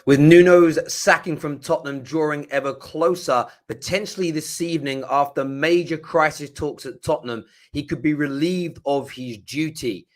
With Nuno's sacking from Tottenham drawing ever closer, potentially this evening after major crisis talks at Tottenham, he could be relieved of his duty.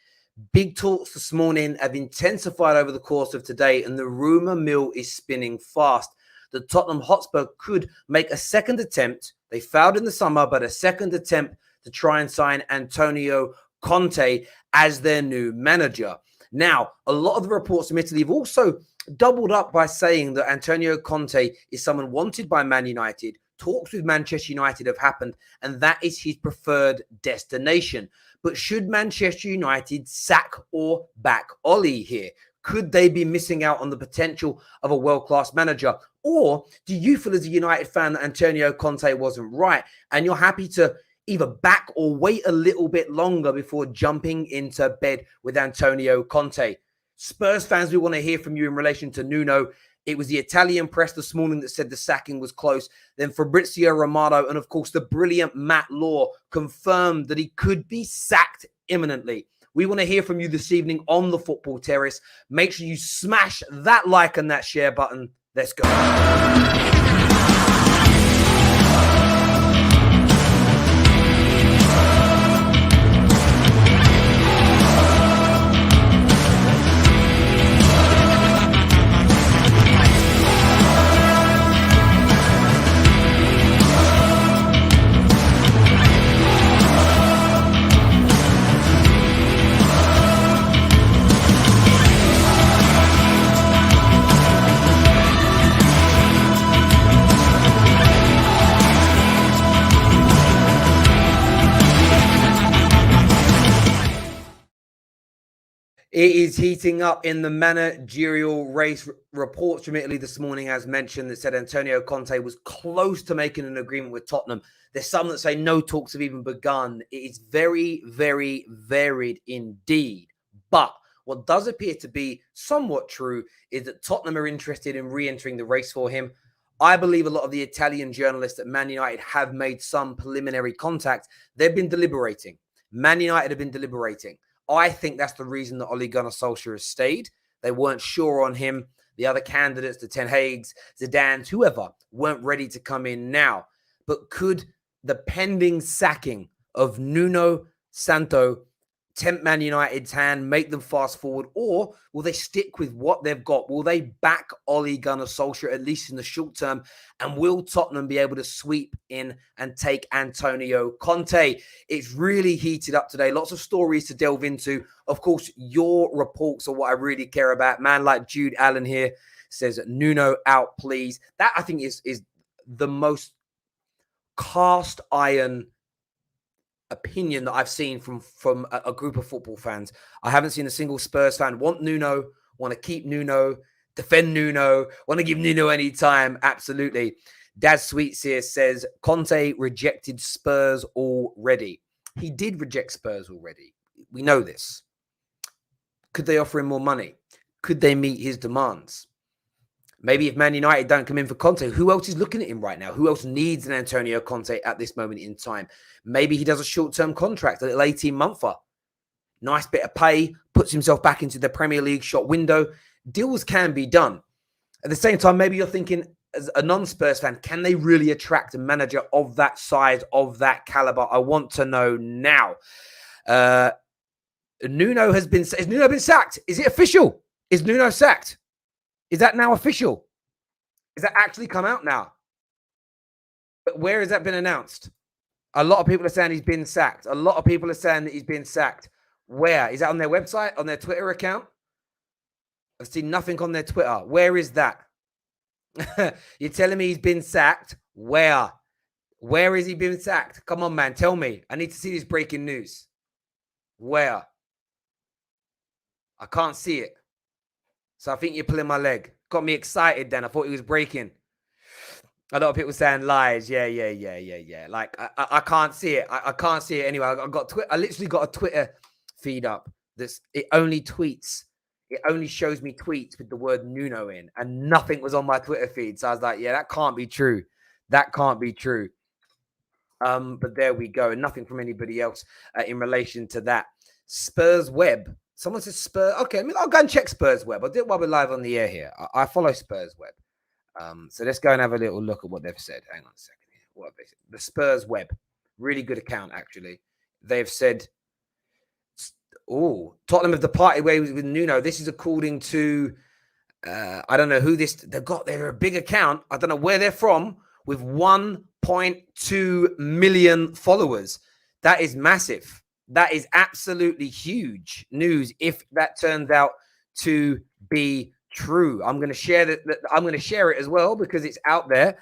Big talks this morning have intensified over the course of today, and the rumour mill is spinning fast. The Tottenham Hotspur could make a second attempt. They failed in the summer, but a second attempt to try and sign Antonio Conte as their new manager. Now, a lot of the reports from Italy have also doubled up by saying that Antonio Conte is someone wanted by Man United. Talks with Manchester United have happened, and that is his preferred destination. But should Manchester United sack or back Oli here? Could they be missing out on the potential of a world-class manager? Or do you feel as a United fan that Antonio Conte wasn't right, and you're happy to either back or wait a little bit longer before jumping into bed with Antonio Conte? Spurs fans, we want to hear from you in relation to Nuno. It was the Italian press this morning that said the sacking was close. Then Fabrizio Romano and, of course, the brilliant Matt Law confirmed that he could be sacked imminently. We want to hear from you this evening on the Football Terrace. Make sure you smash that like and that share button. Let's go. It is heating up in the managerial race. Reports from Italy this morning, as mentioned, that said Antonio Conte was close to making an agreement with Tottenham. There's some that say no talks have even begun. It is very, very varied indeed. But what does appear to be somewhat true is that Tottenham are interested in re-entering the race for him. I believe a lot of the Italian journalists at Man United have made some preliminary contact. They've been deliberating. Man United have been deliberating. I think that's the reason that Ole Gunnar Solskjaer has stayed. They weren't sure on him. The other candidates, the Ten Hags, Zidane's, whoever, weren't ready to come in now. But could the pending sacking of Nuno Santo tempt Man United's hand, make them fast forward, or will they stick with what they've got? Will they back Ole Gunnar Solskjaer, at least in the short term? And will Tottenham be able to sweep in and take Antonio Conte? It's really heated up today. Lots of stories to delve into. Of course, your reports are what I really care about. Man like Jude Allen here says, Nuno out, please. That, I think, is the most cast iron opinion that I've seen from a group of football fans. I haven't seen a single Spurs fan want Nuno, want to keep Nuno, defend Nuno, want to give Nuno any time. Absolutely. Daz Sweets here says Conte rejected Spurs already. He did reject Spurs already. We know this. Could they offer him more money? Could they meet his demands? Maybe if Man United don't come in for Conte, who else is looking at him right now? Who else needs an Antonio Conte at this moment in time? Maybe he does a short-term contract, a little 18-monther. Nice bit of pay, puts himself back into the Premier League shop window. Deals can be done. At the same time, maybe you're thinking, as a non-Spurs fan, can they really attract a manager of that size, of that caliber? I want to know now. Has Nuno been sacked? Is it official? Is Nuno sacked? Is that now official? Is that actually come out now? But where has that been announced? A lot of people are saying he's been sacked. A lot of people are saying that he's been sacked. Where? Is that on their website, on their Twitter account? I've seen nothing on their Twitter. Where is that? You're telling me he's been sacked? Where? Where has he been sacked? Come on, man. Tell me. I need to see this breaking news. Where? I can't see it. So I think you're pulling my leg. Got me excited then. I thought he was breaking. A lot of people saying lies. Yeah. Like, I can't see it. I can't see it anyway. I literally got a Twitter feed up. It only tweets. It only shows me tweets with the word Nuno in. And nothing was on my Twitter feed. So I was like, yeah, that can't be true. That can't be true. But there we go. And nothing from anybody else in relation to that. Spurs Web Someone says Spurs. Okay, I'll go and check Spurs web. I'll do it while we're live on the air here. I follow Spurs web. So let's go and have a little look at what they've said. Hang on a second here. What have they said? The Spurs web. Really good account, actually. They've said, Tottenham have departed ways with Nuno. This is according to, I don't know who this, they're a big account. I don't know where they're from, with 1.2 million followers. That is massive. That is absolutely huge news if that turns out to be true. I'm going to share that. I'm going to share it as well because it's out there.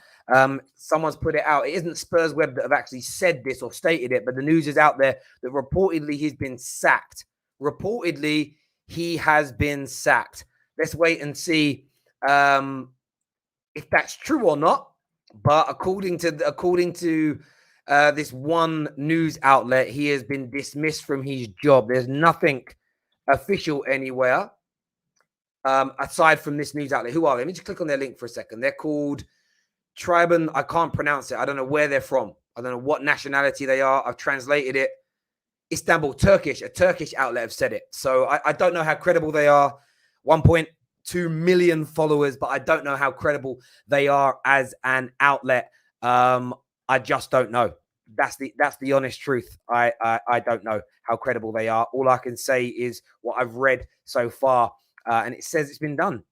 Someone's put it out. It isn't Spurs Web that have actually said this or stated it, but the news is out there that reportedly he's been sacked. Reportedly, he has been sacked. Let's wait and see if that's true or not. But according to this one news outlet, he has been dismissed from his job. There's nothing official anywhere aside from this news outlet. Who are they? Let me just click on their link for a second. They're called Triben. I can't pronounce it. I don't know where they're from. I don't know what nationality they are. I've translated it. Istanbul, Turkish. A Turkish outlet have said it. So I don't know how credible they are. 1.2 million followers, but I don't know how credible they are as an outlet. I just don't know. That's the honest truth. I don't know how credible they are. All I can say is what I've read so far, and it says it's been done.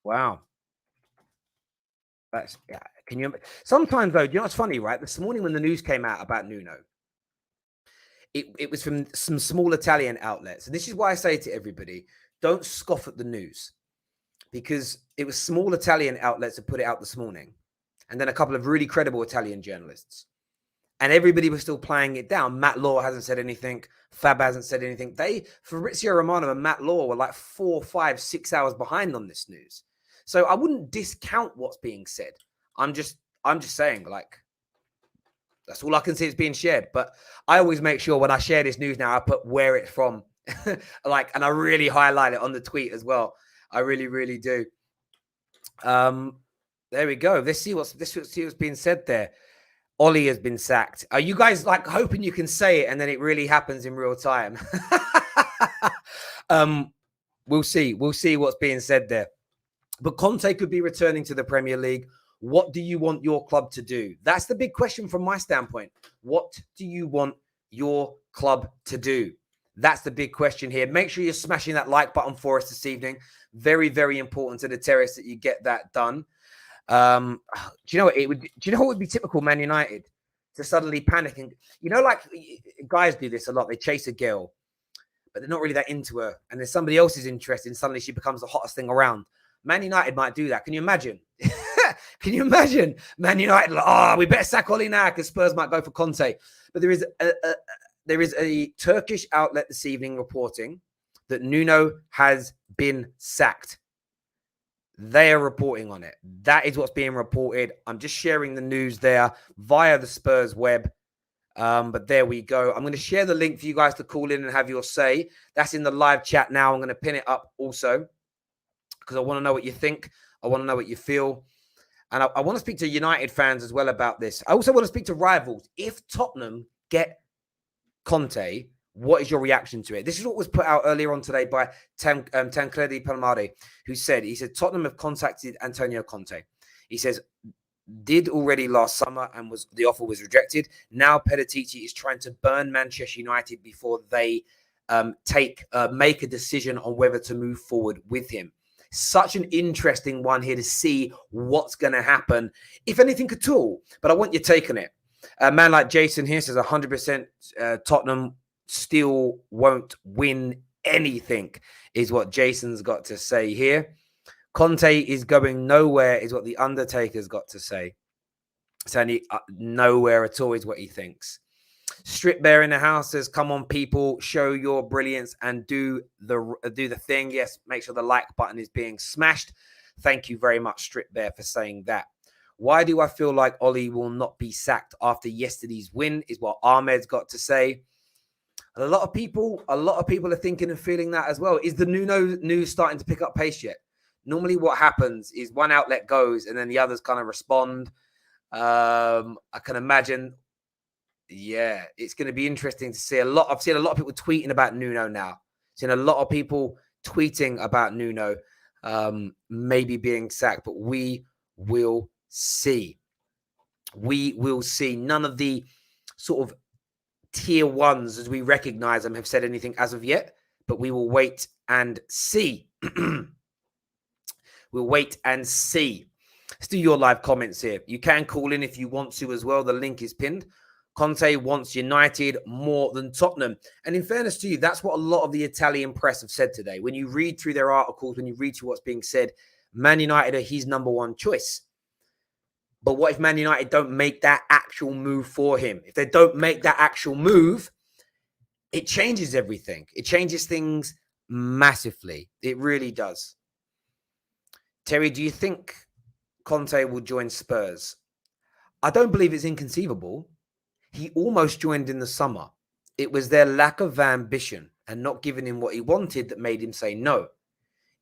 Wow. That's, yeah. Can you? Sometimes though, you know what's funny, right? This morning when the news came out about Nuno, it was from some small Italian outlets, and this is why I say to everybody, don't scoff at the news, because it was small Italian outlets that put it out this morning, and then a couple of really credible Italian journalists, and everybody was still playing it down. Matt Law hasn't said anything. Fab hasn't said anything. Fabrizio Romano and Matt Law were like 4, 5, 6 hours behind on this news. So I wouldn't discount what's being said. I'm just saying, like, that's all I can see is being shared. But I always make sure when I share this news now, I put where it's from, and I really highlight it on the tweet as well. I really, really do. There we go. Let's see what's being said there. Ollie has been sacked. Are you guys like hoping you can say it and then it really happens in real time? We'll see. We'll see what's being said there. But Conte could be returning to the Premier League. What do you want your club to do? That's the big question from my standpoint. What do you want your club to do? That's the big question here. Make sure you're smashing that like button for us this evening. Very, very important to the terrace that you get that done. Do you know what would be typical Man United? To suddenly panic and, like guys do this a lot. They chase a girl, but they're not really that into her. And then somebody else is interested and suddenly she becomes the hottest thing around. Man United might do that. Can you imagine? Can you imagine Man United? Like, we better sack Oli now because Spurs might go for Conte. But there is a Turkish outlet this evening reporting that Nuno has been sacked. They are reporting on it. That is what's being reported. I'm just sharing the news there via the Spurs web. But there we go. I'm going to share the link for you guys to call in and have your say. That's in the live chat now. I'm going to pin it up also because I want to know what you think. I want to know what you feel. And I want to speak to United fans as well about this. I also want to speak to rivals. If Tottenham get Conte, what is your reaction to it? This is what was put out earlier on today by Tancredi Palmari, he said, Tottenham have contacted Antonio Conte. He says, did already last summer and the offer was rejected. Now Peditici is trying to burn Manchester United before they make a decision on whether to move forward with him. Such an interesting one here to see what's going to happen, if anything at all. But I want your take on it. A man like Jason here says 100% Tottenham still won't win anything, is what Jason's got to say here. Conte is going nowhere, is what the Undertaker's got to say. Saying nowhere at all is what he thinks. Strip Bear in the house says, come on, people, show your brilliance and do the thing. Yes, make sure the like button is being smashed. Thank you very much, Strip Bear, for saying that. Why do I feel like Ollie will not be sacked after yesterday's win, is what Ahmed's got to say. And a lot of people are thinking and feeling that as well. Is the Nuno news starting to pick up pace yet? Normally what happens is one outlet goes and then the others kind of respond. I can imagine. Yeah, it's going to be interesting to see I've seen a lot of people tweeting about Nuno now. Seen a lot of people tweeting about Nuno maybe being sacked, but we will see. We will see. None of the sort of tier ones, as we recognize them, have said anything as of yet, but we will wait and see. We'll wait and see. Let's do your live comments here. You can call in if you want to as well. The link is pinned. Conte wants United more than Tottenham. And in fairness to you, that's what a lot of the Italian press have said today. When you read through their articles, when you read through what's being said, Man United are his number one choice. But what if Man United don't make that actual move for him? If they don't make that actual move, it changes everything. It changes things massively. It really does. Terry, do you think Conte will join Spurs? I don't believe it's inconceivable. He almost joined in the summer. It was their lack of ambition and not giving him what he wanted that made him say no.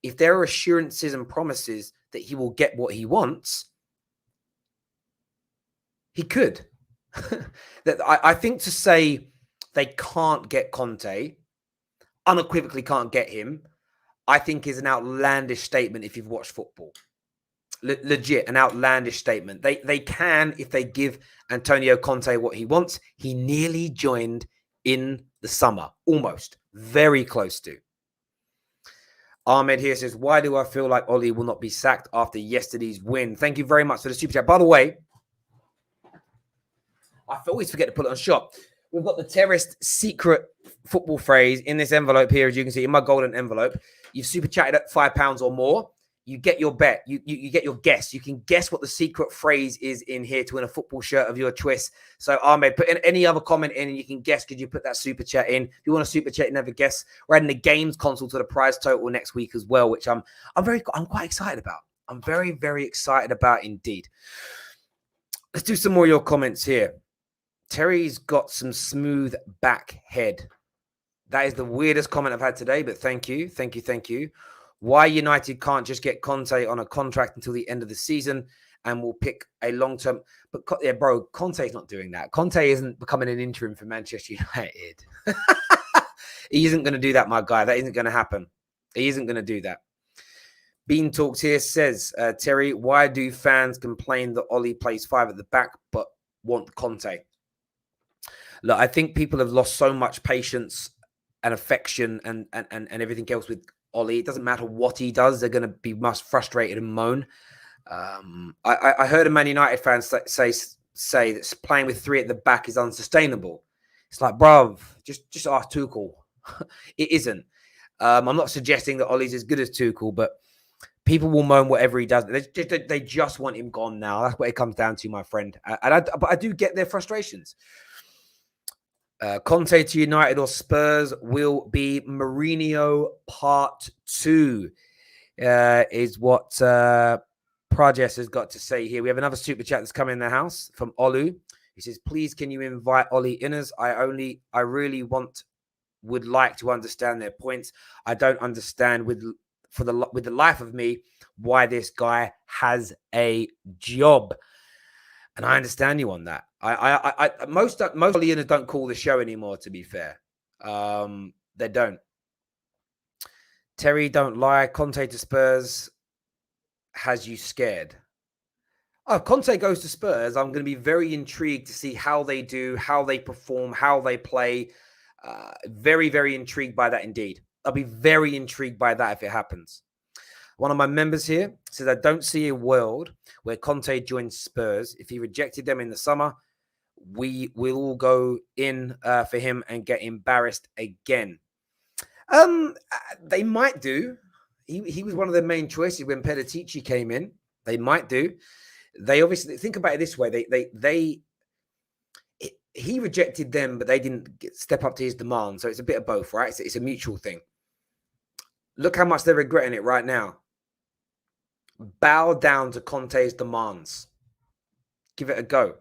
If there are assurances and promises that he will get what he wants, he could. I think to say they can't get Conte, unequivocally can't get him, I think is an outlandish statement if you've watched football. Legit, an outlandish statement. They can if they give Antonio Conte what he wants. He nearly joined in the summer. Almost. Very close to. Ahmed here says, why do I feel like Oli will not be sacked after yesterday's win? Thank you very much for the super chat. By the way, I always forget to put it on shop. We've got the terrorist secret football phrase in this envelope here, as you can see, in my golden envelope. You've super chatted at £5 or more. You get your bet. You get your guess. You can guess what the secret phrase is in here to win a football shirt of your choice. So, Ahmed, put in any other comment in and you can guess. Could you put that super chat in? If you want to super chat and never guess, we're adding the games console to the prize total next week as well, which I'm quite excited about. I'm very, very excited about indeed. Let's do some more of your comments here. Terry's got some smooth back head. That is the weirdest comment I've had today, but thank you. Thank you. Thank you. Why United can't just get Conte on a contract until the end of the season and we'll pick a long-term. But yeah, bro, Conte's not doing that. Conte isn't becoming an interim for Manchester United. He isn't going to do that, my guy. That isn't going to happen. He isn't going to do that. Bean Talks here says, Terry, why do fans complain that Oli plays 5 at the back but want Conte? Look, I think people have lost so much patience and affection and everything else with Oli. It doesn't matter what he does. They're going to be most frustrated and moan. I heard a Man United fan say that playing with 3 at the back is unsustainable. It's like, bruv, just ask Tuchel. It isn't. I'm not suggesting that Oli's as good as Tuchel, but people will moan whatever he does. They just want him gone now. That's what it comes down to, my friend. But I do get their frustrations. Conte to United or Spurs will be Mourinho Part 2 is what Prajes has got to say here. We have another super chat that's coming in the house from Olu. He says, please, can you invite Oli Inners? I really would like to understand their points. I don't understand with the life of me why this guy has a job. And I understand you on that. Most Leoners don't call the show anymore, to be fair. They don't. Terry, don't lie. Conte to Spurs has you scared. Oh, if Conte goes to Spurs, I'm going to be very intrigued to see how they do, how they perform, how they play. Very, very intrigued by that indeed. I'll be very intrigued by that if it happens. One of my members here says, I don't see a world where Conte joins Spurs. If he rejected them in the summer, we will all go in for him and get embarrassed again. They might do. He was one of their main choices when Peditici came in. They might do. They obviously think about it this way. He rejected them, but they didn't step up to his demand. So it's a bit of both, right? It's a mutual thing. Look how much they're regretting it right now. Bow down to Conte's demands. Give it a go.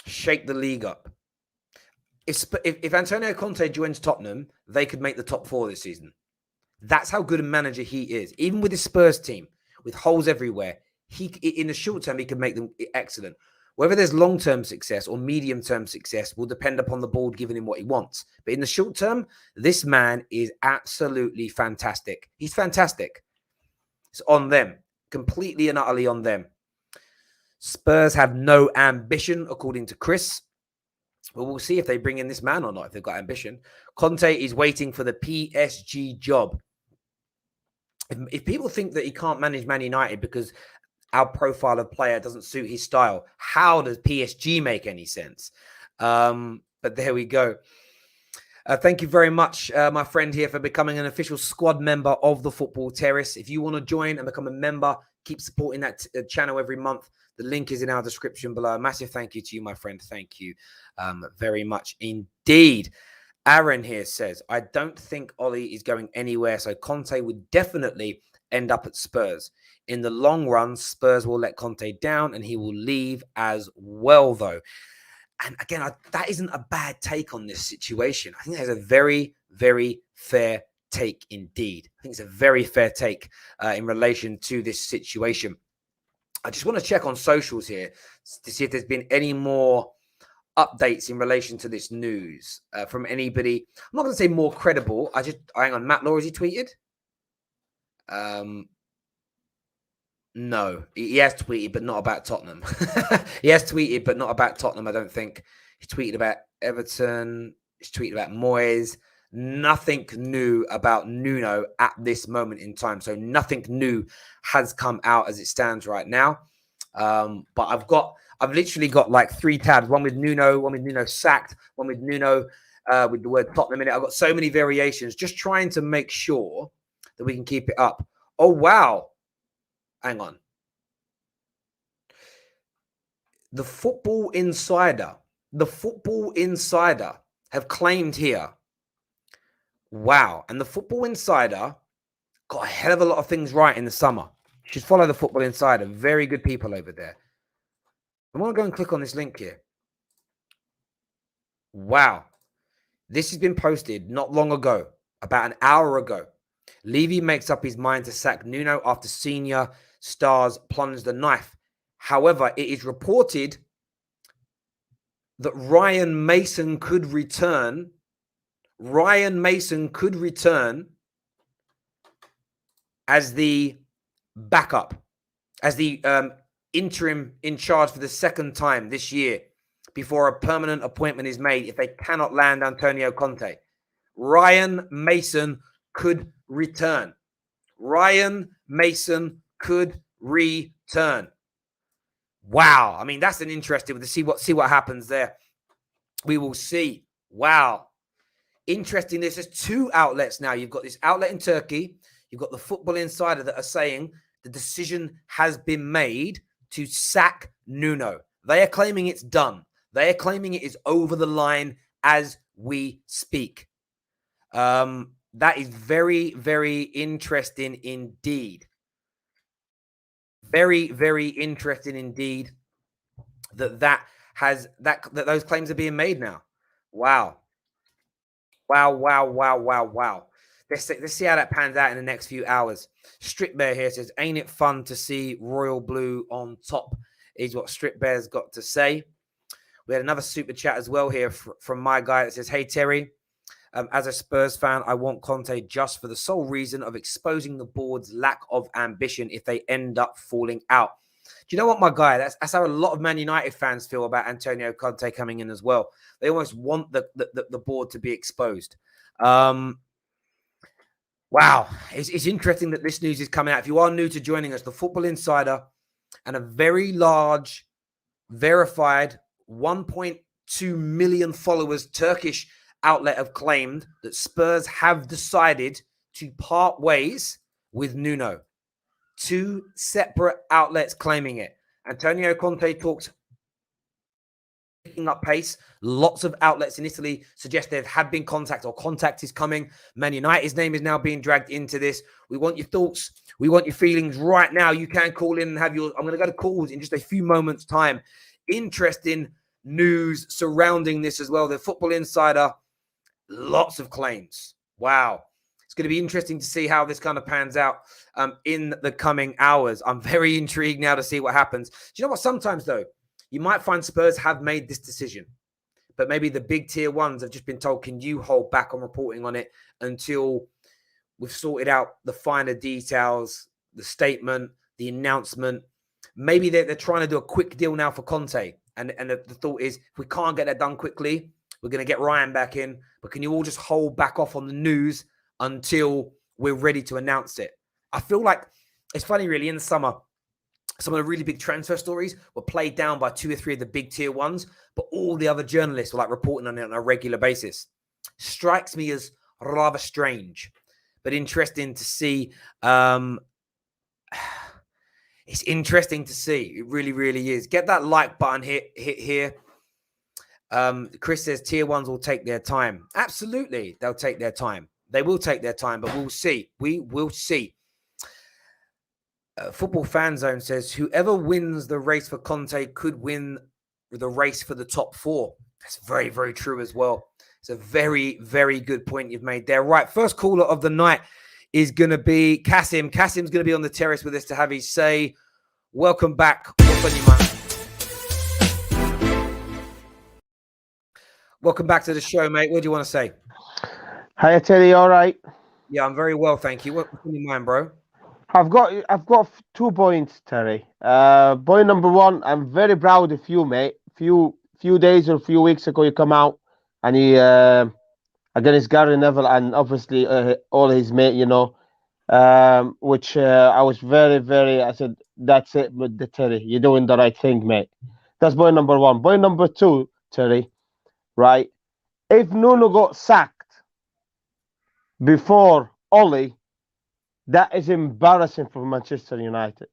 Shake the league up. If Antonio Conte joins Tottenham, they could make the top 4 this season. That's how good a manager he is. Even with his Spurs team, with holes everywhere, in the short term, he could make them excellent. Whether there's long-term success or medium-term success will depend upon the board giving him what he wants. But in the short term, this man is absolutely fantastic. He's fantastic. It's on them. Completely and utterly on them. Spurs have no ambition, according to Chris. Well, we'll see if they bring in this man or not, if they've got ambition. Conte is waiting for the PSG job. If people think that he can't manage Man United because our profile of player doesn't suit his style, how does PSG make any sense? But there we go. Thank you very much, my friend here, for becoming an official squad member of the Football Terrace. If you want to join and become a member, keep supporting that channel every month. The link is in our description below. A massive thank you to you, my friend. Thank you very much indeed. Aaron here says, I don't think Ollie is going anywhere, so Conte would definitely end up at Spurs. In the long run, Spurs will let Conte down and he will leave as well, though. And again, that isn't a bad take on this situation. I think there's a very, very fair take indeed. I think it's a very fair take in relation to this situation. I just want to check on socials here to see if there's been any more updates in relation to this news from anybody. I'm not going to say more credible. Hang on, Matt Law, has he tweeted? No, he has tweeted, but not about Tottenham. He has tweeted, but not about Tottenham, I don't think. He tweeted about Everton. He's tweeted about Moyes. Nothing new about Nuno at this moment in time. So nothing new has come out as it stands right now. But I've literally got like 3 tabs. One with Nuno sacked, one with Nuno with the word Tottenham in it. I've got so many variations, just trying to make sure that we can keep it up. Oh, wow. Hang on. The Football Insider have claimed here. Wow. And the Football Insider got a hell of a lot of things right in the summer. You should follow the Football Insider. Very good people over there. I want to go and click on this link here. Wow. This has been posted not long ago, about an hour ago. Levy makes up his mind to sack Nuno after senior stars plunge the knife. However, it is reported that Ryan Mason could return. Ryan Mason could return as the backup, as the interim in charge for the second time this year before a permanent appointment is made if they cannot land Antonio Conte. Ryan Mason could return. Ryan Mason could return. Wow. I mean, that's an interesting to see what happens there. We will see. Wow. Interesting. There's just 2 outlets now. You've got this outlet in Turkey. You've got the Football Insider that are saying the decision has been made to sack Nuno. They are claiming it's done. They are claiming it is over the line as we speak. That is very, very interesting indeed. Very, very interesting indeed that those claims are being made now. Wow. Wow. Let's see how that pans out in the next few hours. Strip Bear here says, ain't it fun to see Royal Blue on top, is what Strip Bear's got to say. We had another super chat as well here from my guy that says, hey, Terry, as a Spurs fan, I want Conte just for the sole reason of exposing the board's lack of ambition if they end up falling out. Do you know what, my guy? That's how a lot of Man United fans feel about Antonio Conte coming in as well. They almost want the board to be exposed. Wow. It's interesting that this news is coming out. If you are new to joining us, the Football Insider and a very large, verified 1.2 million followers Turkish outlet have claimed that Spurs have decided to part ways with Nuno. 2 separate outlets claiming it. Antonio Conte talks picking up pace. Lots of outlets in Italy suggest there had been contact or contact is coming. Man United's name is now being dragged into this. We want your thoughts. We want your feelings right now. You can call in and have your... I'm going to go to calls in just a few moments' time. Interesting news surrounding this as well. The Football Insider, lots of claims. Wow. It's going to be interesting to see how this kind of pans out in the coming hours. I'm very intrigued now to see what happens. Do you know what? Sometimes, though, you might find Spurs have made this decision, but maybe the big tier ones have just been told, can you hold back on reporting on it until we've sorted out the finer details, the statement, the announcement. Maybe they're trying to do a quick deal now for Conte. And the thought is, if we can't get that done quickly, we're going to get Ryan back in. But can you all just hold back off on the news until we're ready to announce it? I feel like it's funny, really, in the summer, some of the really big transfer stories were played down by 2 or 3 of the big tier ones, but all the other journalists were like reporting on it on a regular basis. Strikes me as rather strange, but interesting to see. It's interesting to see. It really, really is. Get that like button hit here. Chris says tier ones will take their time. Absolutely, they'll take their time. They will take their time, but we'll see. We will see. Football Fan Zone says whoever wins the race for Conte could win the race for the top 4. That's very, very true as well. It's a very, very good point you've made there. Right, first caller of the night is going to be Kasim. Kasim's going to be on the terrace with us to have his say. Welcome back. What's on your mind? Welcome back to the show, mate. What do you want to say? Hi, Terry. All right? Yeah, I'm very well, thank you. What's on your mind, bro? I've got 2 points, Terry. Point number 1, I'm very proud of you, mate. Few days or a few weeks ago, you come out and he against Gary Neville and obviously all his mate, which I was very, very. I said that's it with the Terry. You're doing the right thing, mate. That's point number 1. Point number 2, Terry. Right? If Nuno got sacked before Oli, that is embarrassing for Manchester United.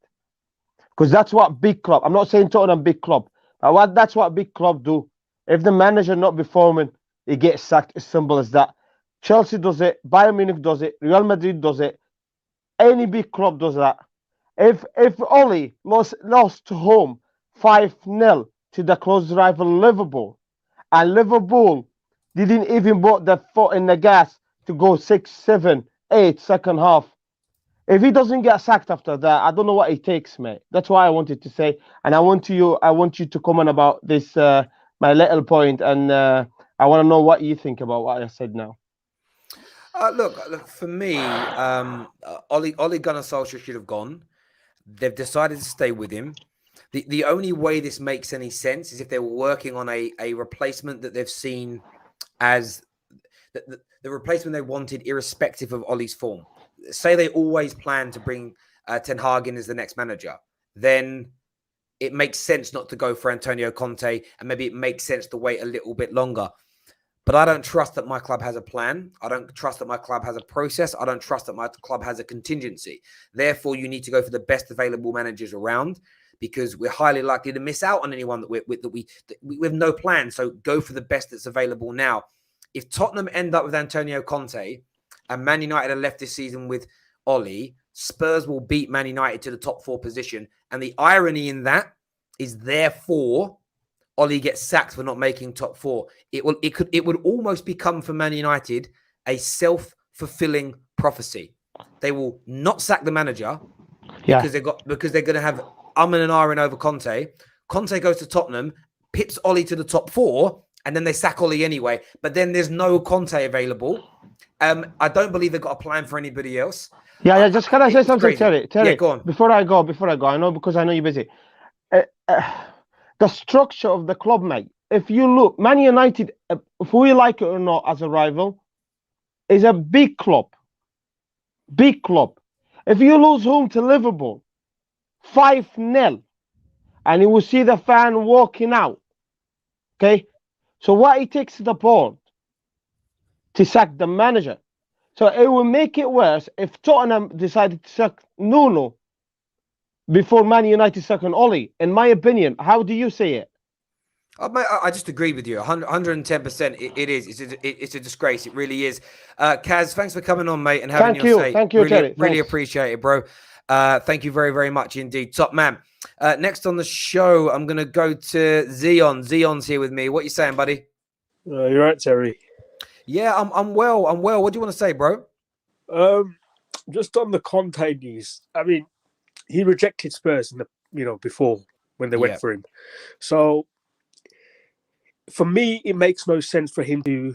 Because that's what big club. I'm not saying Tottenham big club, but that's what big club do. If the manager not performing, he gets sacked. As simple as that. Chelsea does it. Bayern Munich does it. Real Madrid does it. Any big club does that. If Oli lost home 5-0 to the close rival Liverpool, and Liverpool didn't even put their foot in the gas to go 6, 7, 8 second half. If he doesn't get sacked after that, I don't know what it takes, mate. That's why I wanted to say, and I want you to comment about this, my little point, and I want to know what you think about what I said now. Look, for me, Ole Gunnar Solskjaer should have gone. They've decided to stay with him. The only way this makes any sense is if they were working on a replacement that they've seen as the replacement they wanted, irrespective of Ole's form. Say they always plan to bring Ten Hag in as the next manager, then it makes sense not to go for Antonio Conte, and maybe it makes sense to wait a little bit longer. But I don't trust that my club has a plan. I don't trust that my club has a process. I don't trust that my club has a contingency. Therefore, you need to go for the best available managers around, because we're highly likely to miss out on anyone that we have no plan. So go for the best that's available now. If Tottenham end up with Antonio Conte and Man United are left this season with Oli, Spurs will beat Man United to the top 4 position. And the irony in that is, therefore, Oli gets sacked for not making top 4. It would almost become for Man United a self-fulfilling prophecy. They will not sack the manager because they're going to have and ahhing over Conte. Conte goes to Tottenham, pips Oli to the top 4, and then they sack Oli anyway. But then there's no Conte available. I don't believe they've got a plan for anybody else. Yeah. Just can I say something, crazy. Terry? Yeah, go on. Before I go, I know because I know you're busy. The structure of the club, mate. If you look, Man United, if we like it or not, as a rival, is a big club. Big club. If you lose home to Liverpool 5-0, and you will see the fan walking out, okay? So what it takes to the board to sack the manager. So it will make it worse if Tottenham decided to sack Nuno before Man United second Oli. In my opinion, how do you see it? I just agree with you. 110%. It is. It's a disgrace. It really is. Kaz, thanks for coming on, mate, and having your say. Thank you, Terry. Really appreciate it, bro. Thank you very, very much indeed. Top man. Next on the show, I'm going to go to Zion. Zion's here with me. What you saying, buddy? You're right, Terry. Yeah, I'm well. What do you want to say, bro? Just on the Conte news. I mean, he rejected Spurs in the before when they Yeah. went for him. So for me, it makes no sense for him to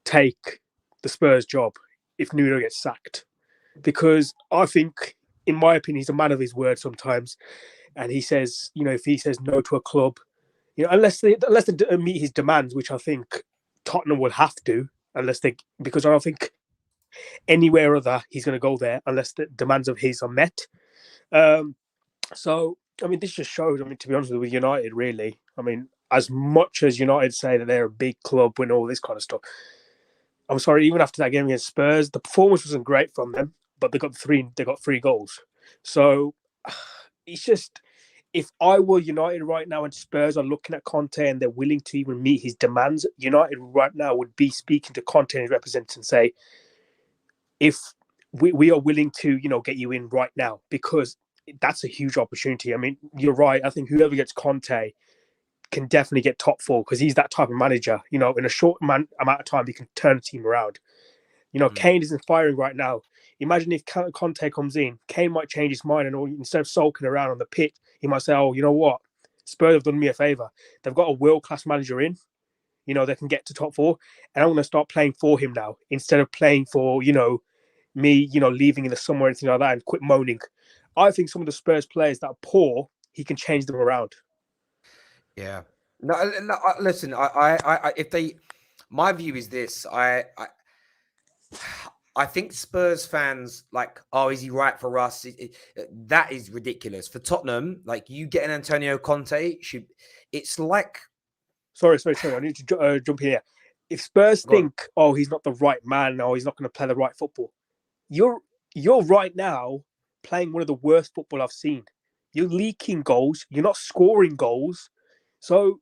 take the Spurs job if Nuno gets sacked, because I think, in my opinion, he's a man of his word sometimes, and he says, if he says no to a club, unless they meet his demands, which I think Tottenham will have to, because I don't think anywhere other he's going to go there unless the demands of his are met. So, this just shows, to be honest with United, really, as much as United say that they're a big club and all this kind of stuff, I'm sorry, even after that game against Spurs, the performance wasn't great from them, but they got three goals. So it's just, if I were United right now and Spurs are looking at Conte and they're willing to even meet his demands, United right now would be speaking to Conte and his representatives and say, if we are willing to, get you in right now, because that's a huge opportunity. You're right. I think whoever gets Conte can definitely get top four, because he's that type of manager. In a short amount of time, he can turn a team around. Kane isn't firing right now. Imagine if Conte comes in, Kane might change his mind, and instead of sulking around on the pitch, he might say, "Oh, you know what? Spurs have done me a favour. They've got a world-class manager in. They can get to top four, and I'm going to start playing for him now instead of playing for me, leaving in the summer or anything like that, and quit moaning." I think some of the Spurs players that are poor, he can change them around. Yeah. No, listen. If they, my view is this. I think Spurs fans like, oh, is he right for us? That is ridiculous. For Tottenham, like, you get an Antonio Conte, it's like... Sorry. I need to jump in here. If Spurs think, oh, he's not the right man, or he's not going to play the right football, you're right now playing one of the worst football I've seen. You're leaking goals. You're not scoring goals. So,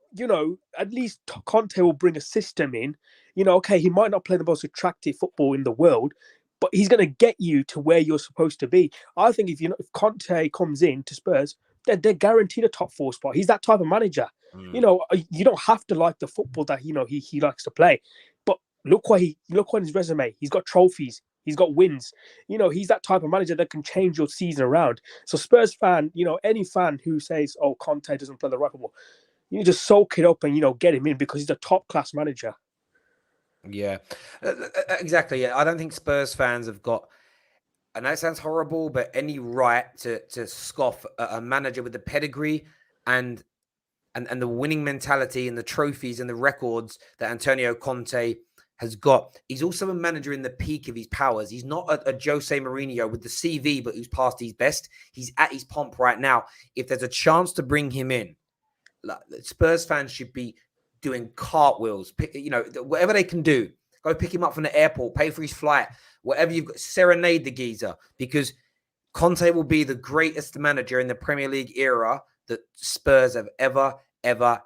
at least Conte will bring a system in. Okay, he might not play the most attractive football in the world, but he's going to get you to where you're supposed to be. I think if Conte comes in to Spurs, they're guaranteed a top four spot. He's that type of manager. You don't have to like the football that he likes to play, but look on his resume. He's got trophies. He's got wins. He's that type of manager that can change your season around. So Spurs fan, any fan who says, "Oh, Conte doesn't play the right football," you just soak it up and get him in, because he's a top class manager. Yeah, exactly. Yeah, I don't think Spurs fans have got, and that sounds horrible, but any right to scoff a manager with the pedigree and the winning mentality and the trophies and the records that Antonio Conte has got. He's also a manager in the peak of his powers. He's not a Jose Mourinho with the CV, but who's past his best. He's at his pomp right now. If there's a chance to bring him in, Spurs fans should be doing cartwheels, whatever they can do. Go pick him up from the airport, pay for his flight, whatever you've got, serenade the geezer, because Conte will be the greatest manager in the Premier League era that Spurs have ever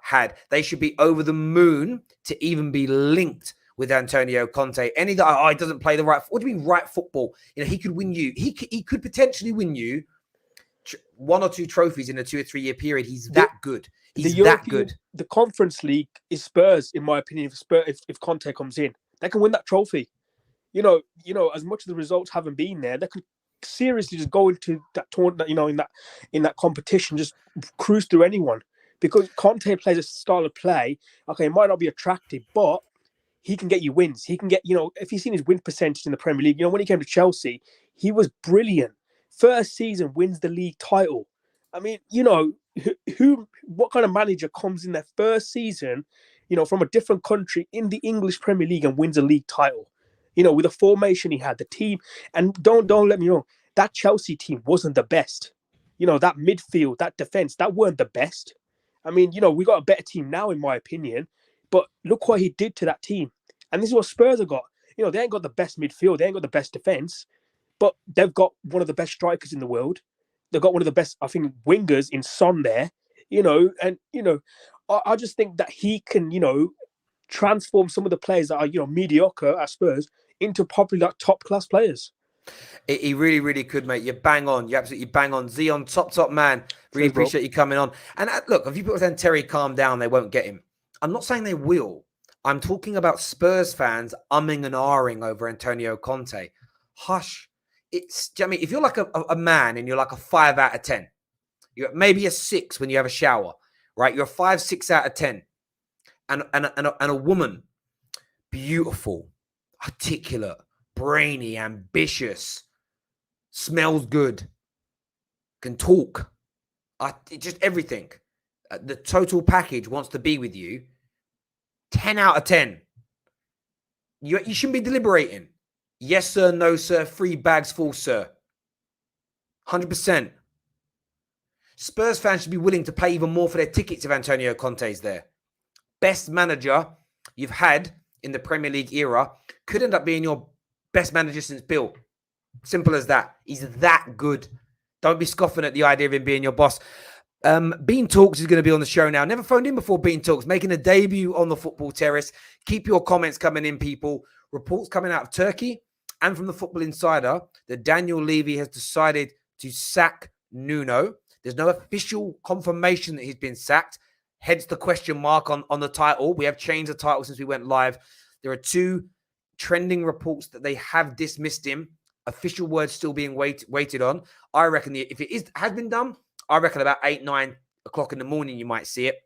had. They should be over the moon to even be linked with Antonio Conte. Any guy, he doesn't play the right. What do you mean right football? He could win you. He could potentially win you one or two trophies in a 2 or 3 year period. He's that good. He's that good. The Conference League is Spurs, in my opinion. If Conte comes in, they can win that trophy. As much as the results haven't been there, they can seriously just go into that tournament. In that competition, just cruise through anyone, because Conte plays a style of play. Okay, it might not be attractive, but he can get you wins. He can get, if you've seen his win percentage in the Premier League, when he came to Chelsea, he was brilliant. First season wins the league title. What kind of manager comes in their first season, from a different country in the English Premier League and wins a league title? With the formation he had, the team, and don't let me wrong, that Chelsea team wasn't the best. That midfield, that defense, that weren't the best. We got a better team now, in my opinion, but look what he did to that team. And this is what Spurs have got. They ain't got the best midfield, they ain't got the best defense, but they've got one of the best strikers in the world. They've got one of the best, I think, wingers in Son there, I just think that he can, transform some of the players that are, mediocre at Spurs into probably like top class players. He really, really could, mate. You bang on. You absolutely bang on. Zion, top man. Really appreciate you coming on. And look, if you people saying Terry, calm down, they won't get him. I'm not saying they will. I'm talking about Spurs fans umming and ahhing over Antonio Conte. Hush. If you're like a man and you're like a 5 out of 10, You're maybe a 6 when you have a shower, right? You're a 5, 6 out of 10. And a woman, beautiful, articulate, brainy, ambitious, smells good, can talk, just everything. The total package wants to be with you. 10 out of 10. You shouldn't be deliberating. Yes, sir. No, sir. 3 bags full, sir. 100%. Spurs fans should be willing to pay even more for their tickets if Antonio Conte's there. Best manager you've had in the Premier League era could end up being your best manager since Bill. Simple as that. He's that good. Don't be scoffing at the idea of him being your boss. Bean Talks is going to be on the show now. Never phoned in before, Bean Talks, making a debut on the Football Terrace. Keep your comments coming in, people. Reports coming out of Turkey and from the Football Insider that Daniel Levy has decided to sack Nuno. There's no official confirmation that he's been sacked, hence the question mark on the title. We have changed the title since we went live. There are 2 trending reports that they have dismissed him. Official words still being waited on. I reckon if it has been done, I reckon about 8, 9 o'clock in the morning you might see it.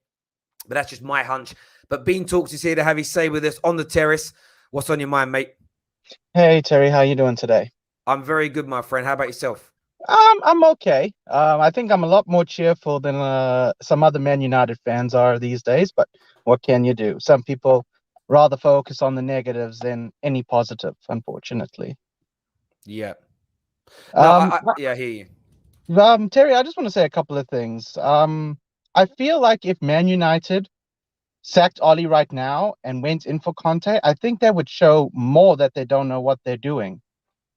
But that's just my hunch. But Bean Talks is here to have his say with us on the terrace. What's on your mind, mate? Hey, Terry. How you doing today? I'm very good, my friend. How about yourself? I'm okay. I think I'm a lot more cheerful than some other Man United fans are these days, but what can you do? Some people rather focus on the negatives than any positive, unfortunately. Yeah. No, I hear you. Terry, I just want to say a couple of things. I feel like if Man United sacked Ollie right now and went in for Conte, I think that would show more that they don't know what they're doing.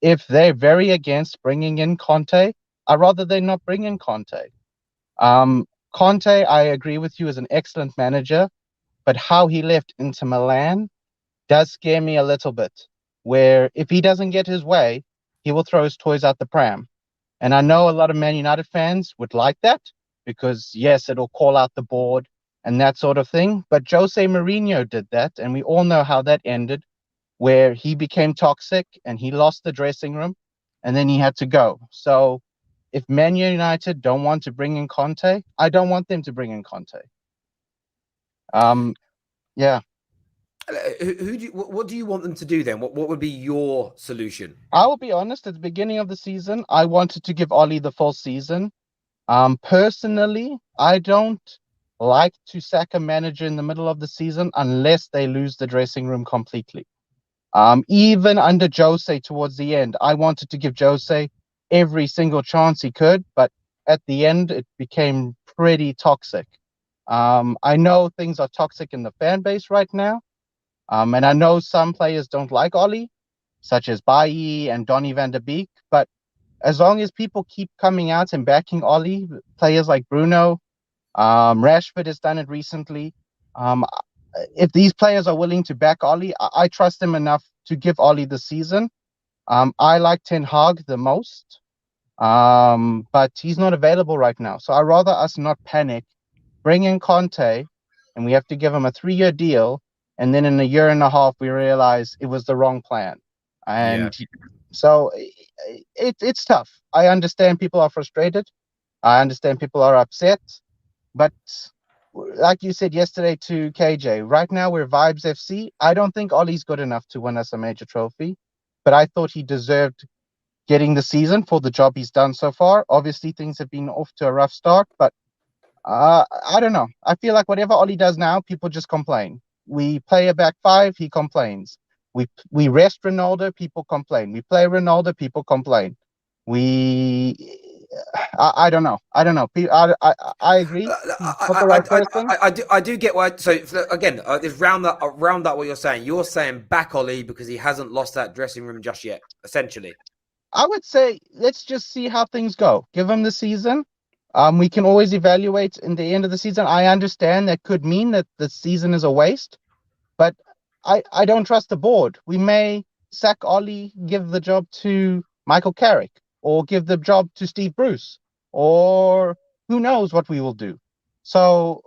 If they're very against bringing in Conte, I'd rather they not bring in Conte. Conte, I agree with you, is an excellent manager, but how he left Inter Milan does scare me a little bit, where if he doesn't get his way, he will throw his toys out the pram. And I know a lot of Man United fans would like that because, yes, it'll call out the board and that sort of thing. But Jose Mourinho did that, and we all know how that ended, where he became toxic and he lost the dressing room and then he had to go. So if Man United don't want to bring in Conte, I don't want them to bring in Conte. Yeah. What do you want them to do then? What would be your solution? I will be honest, at the beginning of the season, I wanted to give Ollie the full season. Personally, I don't like to sack a manager in the middle of the season unless they lose the dressing room completely. Even under Jose towards the end, I wanted to give Jose every single chance he could, but at the end, it became pretty toxic. I know things are toxic in the fan base right now. And I know some players don't like Ollie, such as Bailly and Donny van der Beek. But as long as people keep coming out and backing Ollie, players like Bruno, Rashford has done it recently. If these players are willing to back Ollie, I trust them enough to give Ollie the season. I like Ten Hag the most, but he's not available right now. So I'd rather us not panic, bring in Conte, and we have to give him a 3-year deal. And then in a year and a half, we realize it was the wrong plan. And so it's tough. I understand people are frustrated. I understand people are upset. But like you said yesterday to KJ, right now we're Vibes FC. I don't think Ollie's good enough to win us a major trophy. But I thought he deserved getting the season for the job he's done so far. Obviously, things have been off to a rough start. But I don't know. I feel like whatever Ollie does now, people just complain. We play a back 5, he complains. We rest Ronaldo, people complain. We play Ronaldo, people complain. I don't know. I agree. I do get why. So again, round that what you're saying. You're saying back Ollie because he hasn't lost that dressing room just yet. Essentially, I would say let's just see how things go. Give him the season. We can always evaluate in the end of the season. I understand that could mean that the season is a waste, but I don't trust the board. We may sack Ollie, give the job to Michael Carrick, or give the job to Steve Bruce, or who knows what we will do. So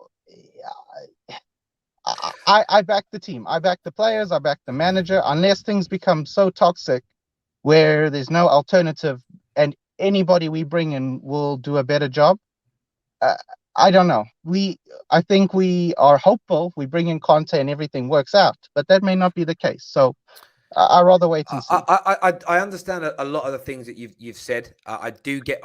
I back the team. I back the players. I back the manager. Unless things become so toxic where there's no alternative and anybody we bring in will do a better job, I don't know. I think we are hopeful. We bring in Conte and everything works out, but that may not be the case. So I rather wait and see. I understand a lot of the things that you've said. I do get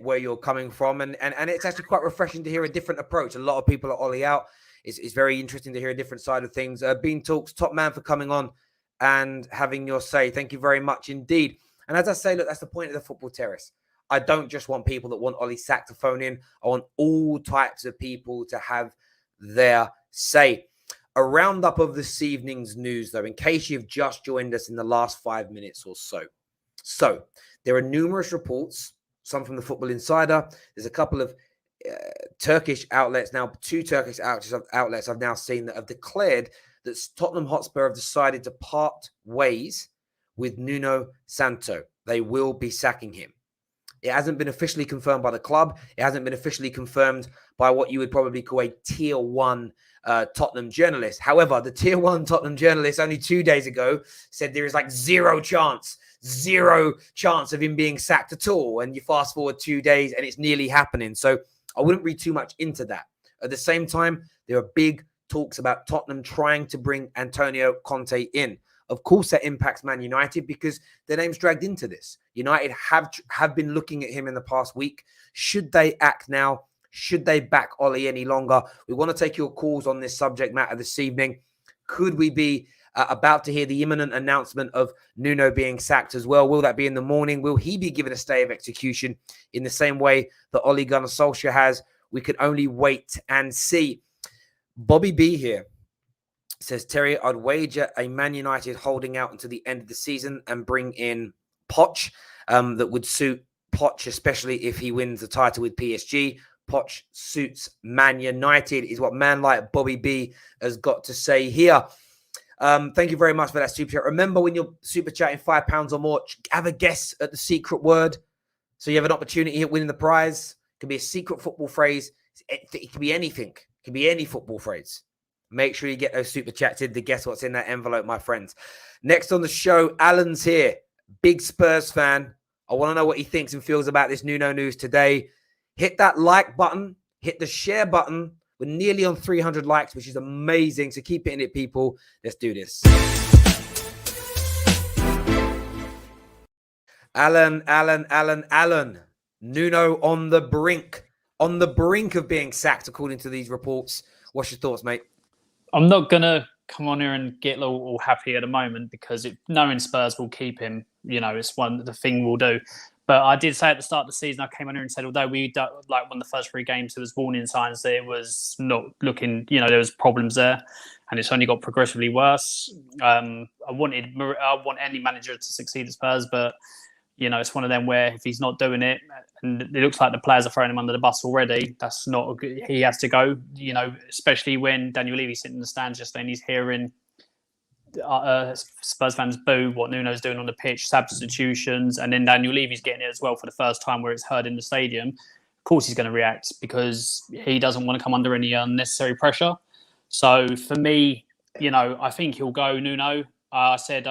where you're coming from, and it's actually quite refreshing to hear a different approach. A lot of people are Ollie out. It's very interesting to hear a different side of things. Bean Talks, top man for coming on and having your say. Thank you very much indeed. And as I say, look, that's the point of the Football Terrace. I don't just want people that want Ollie Sack to phone in. I want all types of people to have their say. A roundup of this evening's news, though, in case you've just joined us in the last 5 minutes or so. So there are numerous reports, some from the Football Insider. There's a couple of Turkish outlets now, 2 Turkish outlets I've now seen that have declared that Tottenham Hotspur have decided to part ways with Nuno Santo. They will be sacking him. It hasn't been officially confirmed by the club. It hasn't been officially confirmed by what you would probably call a tier 1 Tottenham journalist. However, the tier 1 Tottenham journalist only 2 days ago said there is like zero chance of him being sacked at all. And you fast forward 2 days and it's nearly happening. So I wouldn't read too much into that. At the same time, there are big talks about Tottenham trying to bring Antonio Conte in. Of course, that impacts Man United because their name's dragged into this. United have been looking at him in the past week. Should they act now? Should they back Ollie any longer? We want to take your calls on this subject matter this evening. Could we be about to hear the imminent announcement of Nuno being sacked as well? Will that be in the morning? Will he be given a stay of execution in the same way that Ole Gunnar Solskjaer has? We can only wait and see. Bobby B here says, Terry, I'd wager a Man United holding out until the end of the season and bring in Poch. That would suit Poch, especially if he wins the title with PSG. Poch suits Man United, is what man like Bobby B has got to say here. Thank you very much for that super chat. Remember, when you're super chatting £5 or more, have a guess at the secret word. So you have an opportunity at winning the prize. It could be a secret football phrase. It could be anything. It could be any football phrase. Make sure you get those super chats in to guess what's in that envelope, my friends. Next on the show, Alan's here. Big Spurs fan. I want to know what he thinks and feels about this Nuno news today. Hit that like button. Hit the share button. We're nearly on 300 likes, which is amazing. So keep hitting it, people. Let's do this. Alan. Nuno on the brink of being sacked, according to these reports. What's your thoughts, mate? I'm not going to come on here and get all happy at the moment because knowing Spurs will keep him, it's the thing we'll do. But I did say at the start of the season, I came on here and said, although we won the first 3 games, there was warning signs that it was not looking, there was problems there, and it's only got progressively worse. I want any manager to succeed at Spurs, but it's one of them where if he's not doing it, and it looks like the players are throwing him under the bus already, that's not a good. He has to go. Especially when Daniel Levy's sitting in the stands just then, he's hearing Spurs fans boo what Nuno's doing on the pitch, substitutions, and then Daniel Levy's getting it as well for the first time where it's heard in the stadium. Of course he's going to react because he doesn't want to come under any unnecessary pressure. So for me, I think he'll go Nuno. I said,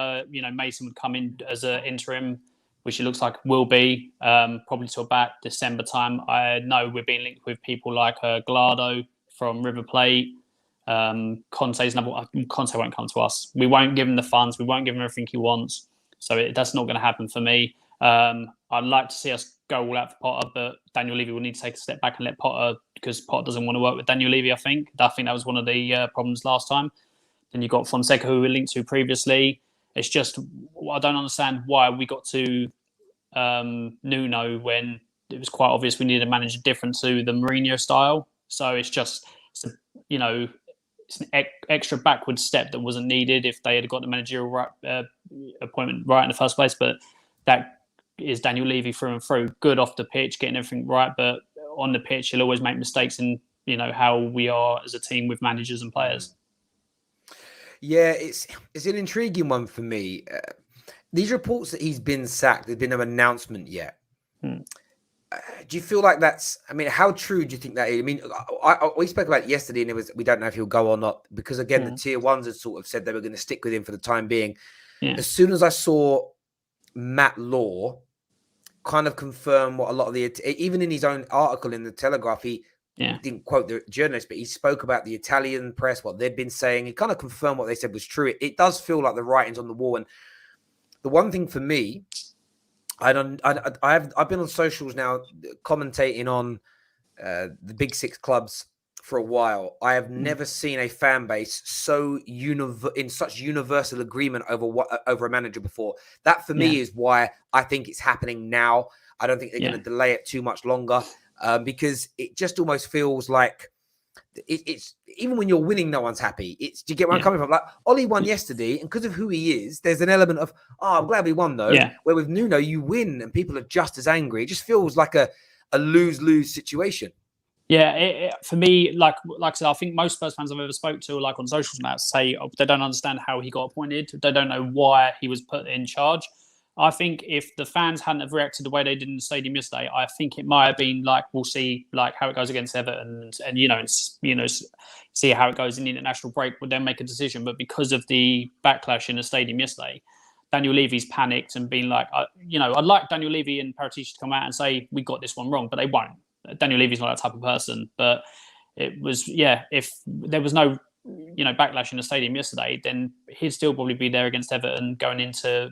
Mason would come in as an interim, which it looks like will be probably till about December time. I know we're being linked with people like Gallardo from River Plate. Conte's another. Conte won't come to us. We won't give him the funds. We won't give him everything he wants. So that's not going to happen for me. I'd like to see us go all out for Potter, but Daniel Levy will need to take a step back and let Potter, because Potter doesn't want to work with Daniel Levy. I think that was one of the problems last time. Then you got Fonseca, who we were linked to previously. It's just I don't understand why we got to Nuno when it was quite obvious we needed a manager different to the Mourinho style. So it's an extra backward step that wasn't needed if they had got the managerial appointment right in the first place. But that is Daniel Levy through and through. Good off the pitch, getting everything right, but on the pitch, he'll always make mistakes in how we are as a team with managers and players. Yeah, it's an intriguing one for me. These reports that he's been sacked, there's been no announcement yet. Do you feel like that's? I mean, how true do you think that is? I mean, we spoke about it yesterday, and we don't know if he'll go or not because again, the tier ones had sort of said they were going to stick with him for the time being. Yeah. As soon as I saw Matt Law kind of confirm what a lot of the, even in his own article in the Telegraph, he didn't quote the journalist, but he spoke about the Italian press, what they'd been saying. He kind of confirmed what they said was true. It does feel like the writing's on the wall. And the one thing for me, I've been on socials now commentating on the big six clubs for a while. I have never seen a fan base so in such universal agreement over a manager before. That for me is why I think it's happening now. I don't think they're going to delay it too much longer, because it just almost feels like it's even when you're winning, no one's happy. Do you get where I'm coming from? Like Ollie won yesterday, and because of who he is, there's an element of, I'm glad we won though. Yeah. Where with Nuno, you win and people are just as angry. It just feels like a lose-lose situation. Yeah, for me, like I said, I think most Spurs fans I've ever spoke to, like on social now, say they don't understand how he got appointed. They don't know why he was put in charge. I think if the fans hadn't have reacted the way they did in the stadium yesterday, I think it might have been like, we'll see like how it goes against Everton and see how it goes in the international break. We'll then make a decision. But because of the backlash in the stadium yesterday, Daniel Levy's panicked and been like, I'd like Daniel Levy and Paratici to come out and say we got this one wrong, but they won't. Daniel Levy's not that type of person. But it was, if there was no backlash in the stadium yesterday, then he'd still probably be there against Everton going into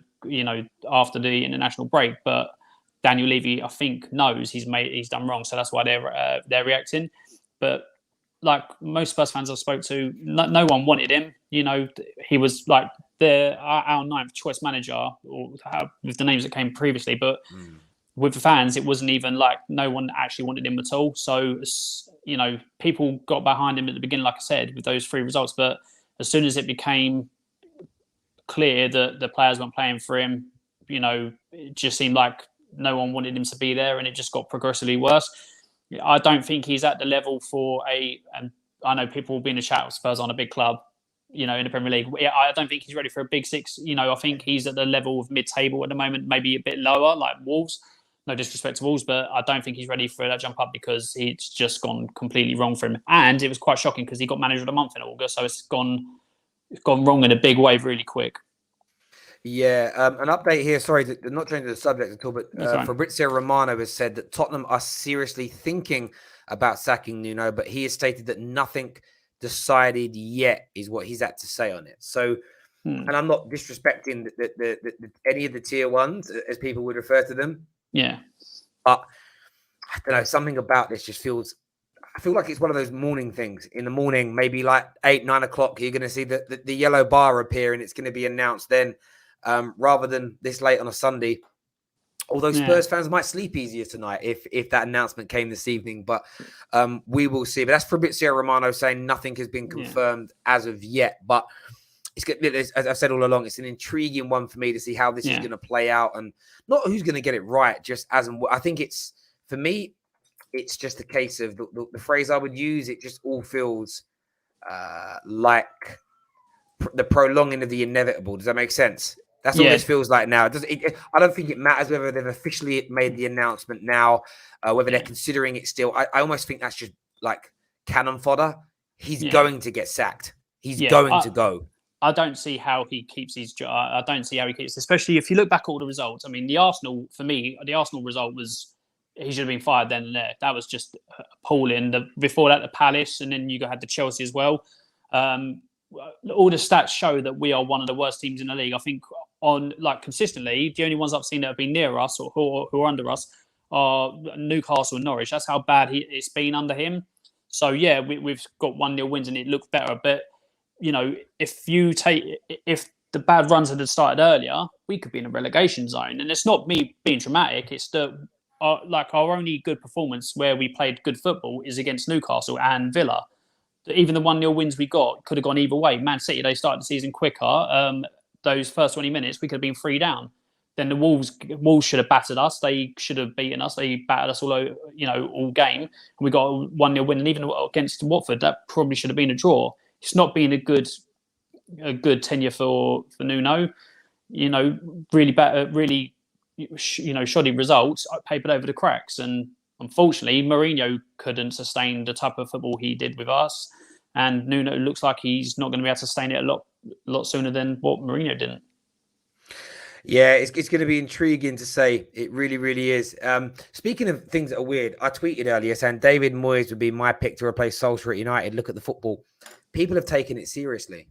after the international break. But Daniel Levy, I think, knows he's done wrong, so that's why they're reacting. But like most Spurs fans I spoke to, no one wanted him. He was like our ninth choice manager, or with the names that came previously, but. With the fans, it wasn't even like no one actually wanted him at all. So, people got behind him at the beginning, like I said, with those 3 results. But as soon as it became clear that the players weren't playing for him, it just seemed like no one wanted him to be there, and it just got progressively worse. I don't think he's at the level for and I know people will be in the chat, Spurs on a big club, in the Premier League. I don't think he's ready for a big six. I think he's at the level of mid-table at the moment, maybe a bit lower, like Wolves. No disrespect to Wolves, but I don't think he's ready for that jump up because it's just gone completely wrong for him. And it was quite shocking because he got manager of the month in August, so it's gone wrong in a big way really quick. Yeah, an update here. Sorry, not changing the subject at all, but Fabrizio Romano has said that Tottenham are seriously thinking about sacking Nuno, but he has stated that nothing decided yet is what he's had to say on it. So, and I'm not disrespecting any of the tier ones, as people would refer to them. Yeah. But I don't know, something about this just feels, I feel like it's one of those morning things. In the morning, maybe like 8, 9 o'clock, you're going to see the yellow bar appear and it's going to be announced then, rather than this late on a Sunday. Although Spurs fans might sleep easier tonight if that announcement came this evening. But we will see. But that's Fabrizio Romano saying nothing has been confirmed as of yet. But it's good, as I've said all along, it's an intriguing one for me to see how this is going to play out, and not who's going to get it right. Just as I think it's, for me, it's just a case of the phrase I would use. It just all feels like the prolonging of the inevitable. Does that make sense? That's all this feels like now. I don't think it matters whether they've officially made the announcement now, whether they're considering it still. I almost think that's just like cannon fodder. He's going to get sacked. He's going to go. I don't see how he keeps his job. I don't see how he keeps, especially if you look back at all the results. I mean, the Arsenal result was, he should have been fired then and there. That was just appalling. Before that, the Palace, and then you had the Chelsea as well. All the stats show that we are one of the worst teams in the league. I think consistently, the only ones I've seen that have been near us or who are under us are Newcastle and Norwich. That's how bad it's been under him. So yeah, we've got 1-0 wins and it looks better, but if the bad runs had started earlier, we could be in a relegation zone. And it's not me being dramatic. It's our only good performance where we played good football is against Newcastle and Villa. Even the 1-0 wins we got could have gone either way. Man City, they started the season quicker. Those first 20 minutes, we could have been 3 down. Then the Wolves should have battered us. They should have beaten us. They battered us all game. We got a 1-0 win. And even against Watford, that probably should have been a draw. It's not been a good tenure for Nuno. Really bad, really shoddy results papered over the cracks, and unfortunately, Mourinho couldn't sustain the type of football he did with us, and Nuno looks like he's not going to be able to sustain it a lot sooner than what Mourinho didn't. Yeah, it's going to be intriguing to say. It really, really is. Speaking of things that are weird, I tweeted earlier saying David Moyes would be my pick to replace Solskjaer at United. Look at the football. People have taken it seriously.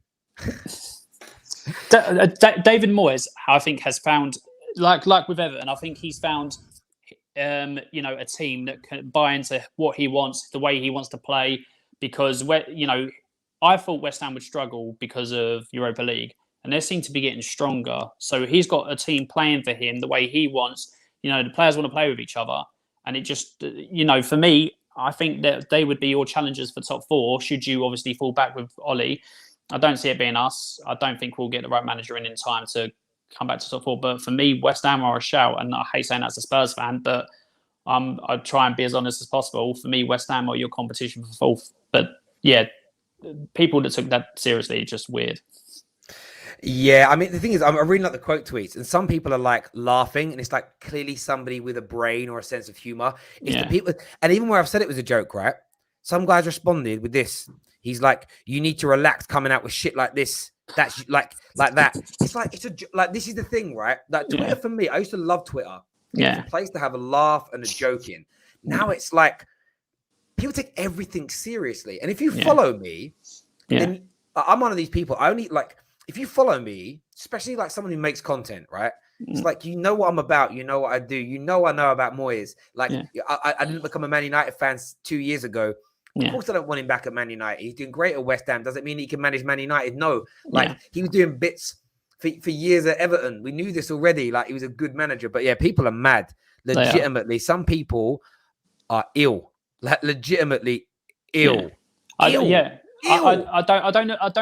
David Moyes, I think, has found, like with Everton, I think he's found, a team that can buy into what he wants, the way he wants to play. Because I thought West Ham would struggle because of Europa League, and they seem to be getting stronger. So he's got a team playing for him the way he wants. The players want to play with each other, and it just, for me, I think that they would be your challengers for top four. Should you obviously fall back with Ollie, I don't see it being us. I don't think we'll get the right manager in time to come back to top four. But for me, West Ham are a shout, and I hate saying that as a Spurs fan, but I'd try and be as honest as possible. For me, West Ham are your competition for fourth. But yeah, people that took that seriously are just weird. Yeah, I mean, the thing is, I'm reading like the quote tweets, and some people are like laughing, and it's like clearly somebody with a brain or a sense of humor. It's the people, and even where I've said it was a joke, right? Some guys responded with this. He's like, "You need to relax coming out with shit like this. That's like that." It's like this is the thing, right? Like Twitter for me, I used to love Twitter. Yeah, it's a place to have a laugh and a joke in. Now it's like people take everything seriously, and if you follow me, then I'm one of these people. I only like. If you follow me, especially like someone who makes content, right? It's like, you know what I'm about. You know what I do. I know about Moyes. Like, I didn't become a Man United fan 2 years ago. Of course, I don't want him back at Man United. He's doing great at West Ham. Does it mean he can manage Man United? No. Like, he was doing bits for years at Everton. We knew this already. Like, he was a good manager. But yeah, people are mad. Legitimately, some people are ill. Like, legitimately ill. I don't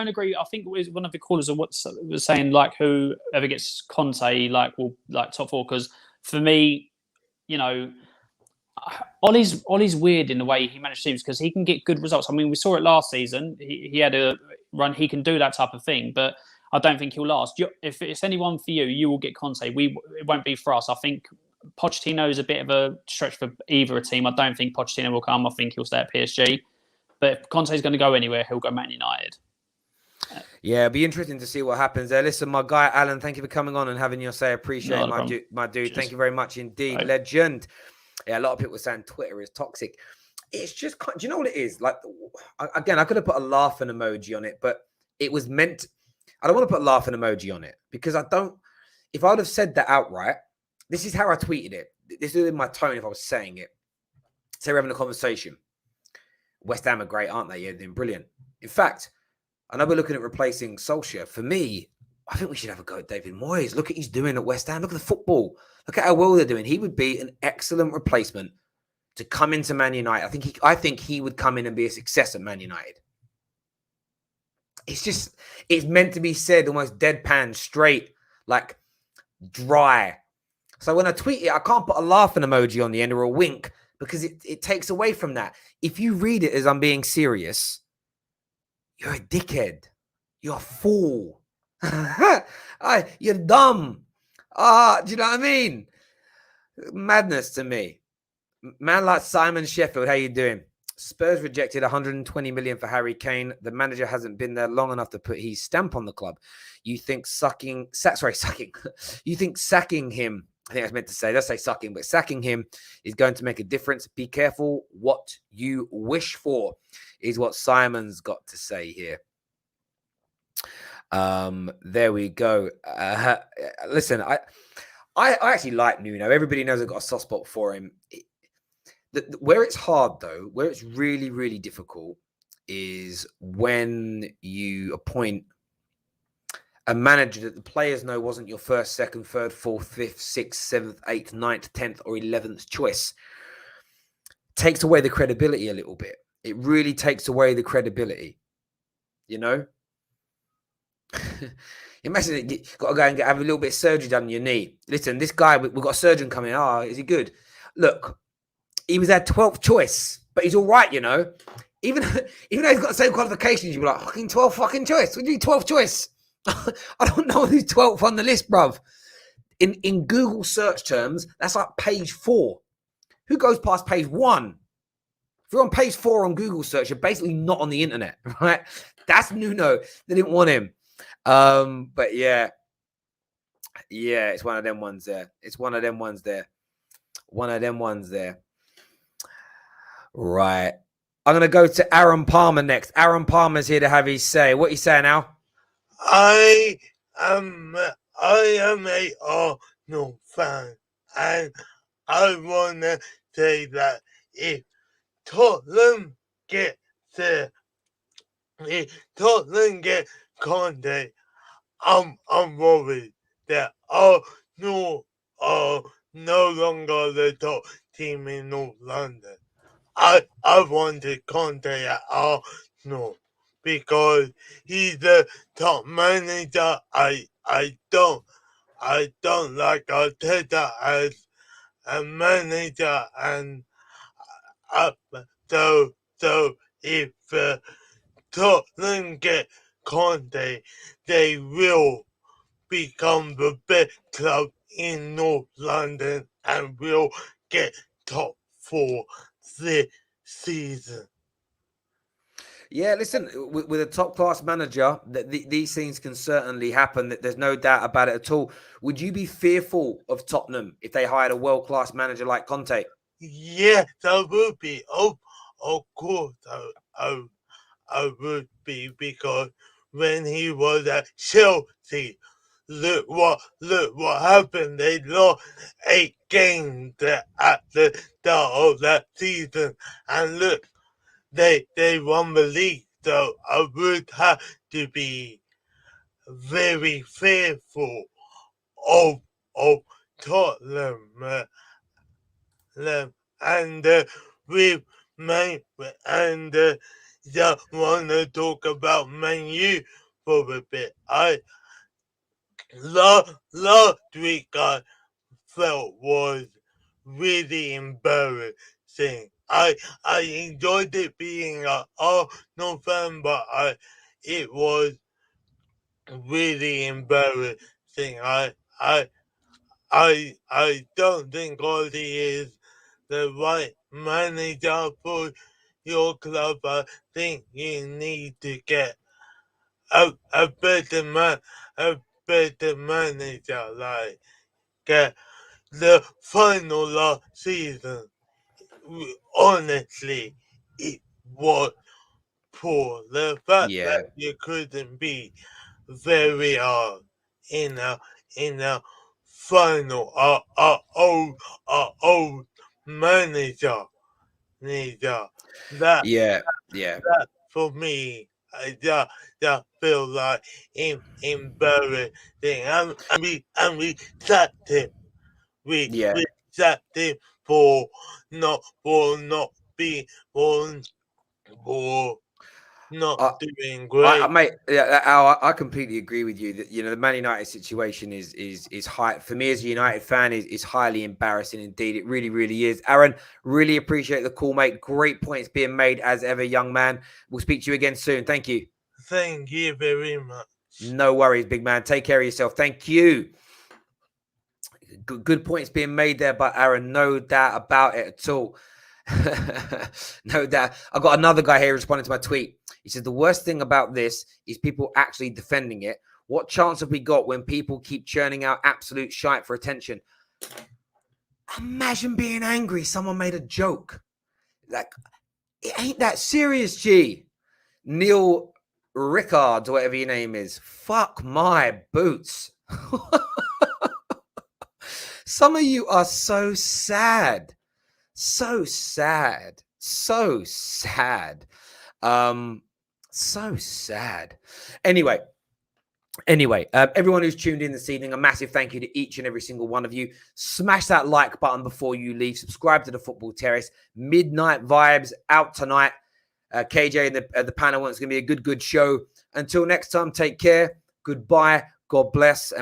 agree. I think it was one of the callers was saying like whoever gets Conte will top four, because for me, Ollie's weird in the way he managed teams, because he can get good results. I mean, we saw it last season. He had a run. He can do that type of thing, but I don't think he'll last. If it's anyone for you, you will get Conte. It won't be for us. I think Pochettino is a bit of a stretch for either a team. I don't think Pochettino will come. I think he'll stay at PSG. But if Conte's going to go anywhere, he'll go Man United. Yeah, it'll be interesting to see what happens there. Listen, my guy, Alan, thank you for coming on and having your say. Appreciate it, my dude. Cheers. Thank you very much indeed. Right. Legend. Yeah, a lot of people are saying Twitter is toxic. It's just, do you know what it is? Like, again, I could have put a laughing emoji on it, but it was meant, I don't want to put a laughing emoji on it, because if I would have said that outright, this is how I tweeted it. This is in my tone if I was saying it. Say we're having a conversation. West Ham are great, aren't they? Yeah, they're brilliant. In fact, I know we're looking at replacing Solskjaer. For me, I think we should have a go at David Moyes. Look at what he's doing at West Ham. Look at the football. Look at how well they're doing. He would be an excellent replacement to come into Man United. I think he would come in and be a success at Man United. It's meant to be said almost deadpan, straight, like dry. So when I tweet it, I can't put a laughing emoji on the end or a wink, because it takes away from that. If you read it as I'm being serious, you're a dickhead. You're a fool. You're dumb. Do you know what I mean? Madness to me. Man like Simon Sheffield, how you doing? Spurs rejected 120 million for Harry Kane. The manager hasn't been there long enough to put his stamp on the club. You think sacking him, I think I was meant to say, let's say sucking, but sacking him is going to make a difference. Be careful what you wish for, is what Simon's got to say here. There we go. Listen, I actually like Nuno. Everybody knows I've got a soft spot for him. Where it's hard, though, where it's really, really difficult, is when you appoint a manager that the players know wasn't your first, second, third, fourth, fifth, sixth, seventh, eighth, ninth, 10th, or 11th choice. Takes away the credibility a little bit. It really takes away the credibility. You know? Imagine you've got to go and have a little bit of surgery done on your knee. Listen, this guy, we've got a surgeon coming. Oh, is he good? Look, he was our 12th choice, but he's all right, you know? Even though he's got the same qualifications, you'd be like, fucking 12th fucking choice. What do you do 12th choice? I don't know who's 12th on the list, bruv. In Google search terms, that's like page 4. Who goes past page 1? If you're on page 4 on Google search, you're basically not on the internet, right? That's Nuno. They didn't want him. But yeah, Yeah, it's one of them ones there. It's one of them ones there. One of them ones there. Right. I'm going to go to Aaron Palmer next. Aaron Palmer's here to have his say. What you saying now? I am a Arsenal fan, and I wanna say that if Tottenham get Conte, I'm worried that Arsenal are no longer the top team in North London. I wanted Conte at Arsenal because he's the top manager. I don't like Arteta as a manager, and so if Tottenham get Conte, they will become the best club in North London and will get top 4 this season. Yeah, listen, with a top-class manager, these things can certainly happen. There's no doubt about it at all. Would you be fearful of Tottenham if they hired a world-class manager like Conte? Yes, I would be. Of course, I would be, because when he was at Chelsea, look what happened. They lost 8 games at the start of that season, and look, they won the league. So I would have to be very fearful of Tottenham, and with just want to talk about Man U for a bit. Last week I felt was really embarrassing. I enjoyed it being an Arsenal fan, but it was really embarrassing. I don't think Oli is the right manager for your club. I think you need to get a better manager, like the final last season. Honestly, it was poor. The fact Yeah. that you couldn't be very hard in a final, our old manager. That Yeah. for me, I just feel like embarrassing. And we sacked him. We Yeah. sacked him for not being for not doing great. Mate, I completely agree with you that the Man United situation is high for me as a United fan is highly embarrassing indeed. It really, really is. Aaron, really appreciate the call, mate. Great points being made as ever, young man. We'll speak to you again soon. Thank you. Thank you very much. No worries, big man. Take care of yourself. Thank you. Good points being made there by Aaron. No doubt about it at all. No doubt. I got another guy here responding to my tweet. He says, the worst thing about this is people actually defending it. What chance have we got when people keep churning out absolute shite for attention? Imagine being angry. Someone made a joke. Like, it ain't that serious, G. Neil Rickard, or whatever your name is. Fuck my boots. Some of you are so sad. So sad. So sad. So sad. Anyway, everyone who's tuned in this evening, a massive thank you to each and every single one of you. Smash that like button before you leave. Subscribe to the Football Terrace. Midnight Vibes out tonight. KJ and the panel. It's going to be a good show. Until next time, take care. Goodbye. God bless. And